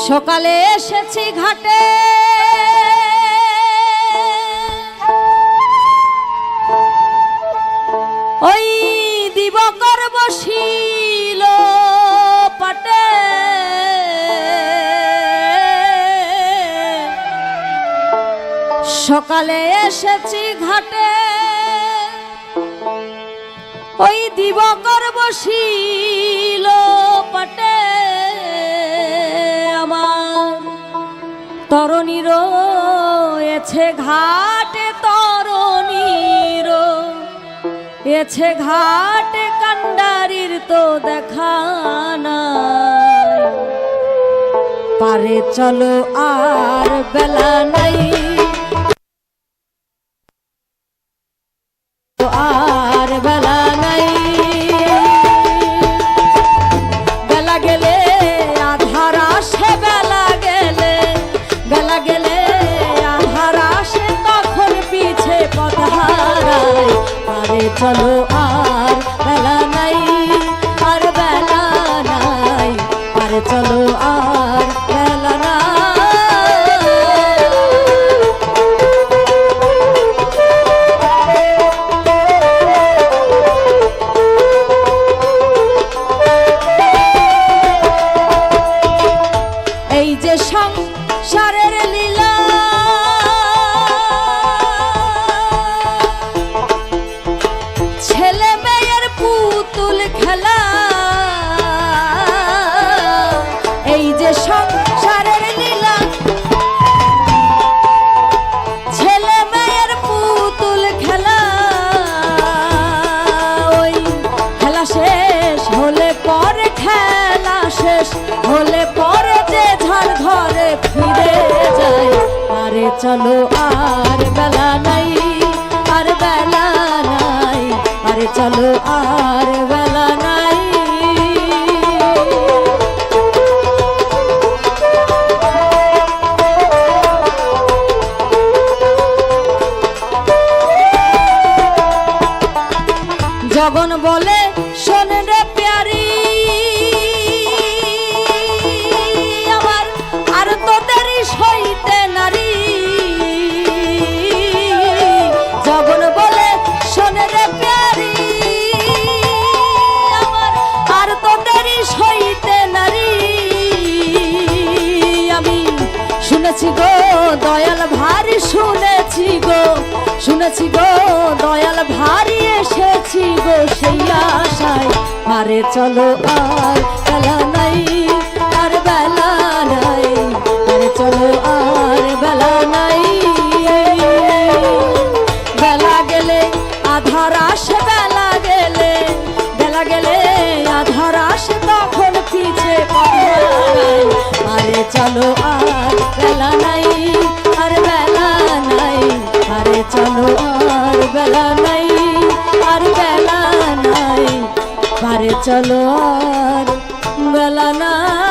সকালে এসেছি ঘাটে ওই দিবকর বসিল পাটে সকালে এসেছি ঘাটে ওই দিবকর বসিল পাটে তরণীর এছে ঘাটে তরণীর এছে ঘাটে কান্ডারির তো দেখা নাই পারে চলো আর বেলা নাই আর বেলা নাই বেলা গেলে আধার আসে বেলা গেলে বেলা গেলে আধার আসে তখন পিছে পথ হারায় আরে চলো আর বেলা নাই আর বেলা নাই আরে চলো আর বেলা নাই এই যে সংসারের লীলা ছেলে মেয়ের পুতুল খেলা এই যে সংসারের লীলা ছেলে মেয়ের পুতুল খেলা ওই খেলা শেষ হলে পরে খেলা শেষ হলে পরে যে ঝড় ঘরে ফিরে যায় আরে চলো আর বেলা নাই আর বেলা নাই আরে চলো আর বেলা নাই জগন বলে শোন রে প্যারি আমার আর তোদেরই সইতে নারী জগন বলে শোন রে প্যারি আমার আর তোদেরই সইতে নারী আমি শুনেছি গো দয়াল ভারী শুনেছি গো দয়াল ভারী এসেছি গো সেই আশায় আরে চলো আর বেলা নাই আর বেলা নাই আরে চলো আর বেলা নাই বেলা গেলে আধার আসে বেলা গেলে আধার আসে তখন পিছে আরে চলো আর বেলা নাই আর বেলা নাই আরে চলো আর বেলা নাই আর বেলা নাই আরে চলো আর বেলা নাই।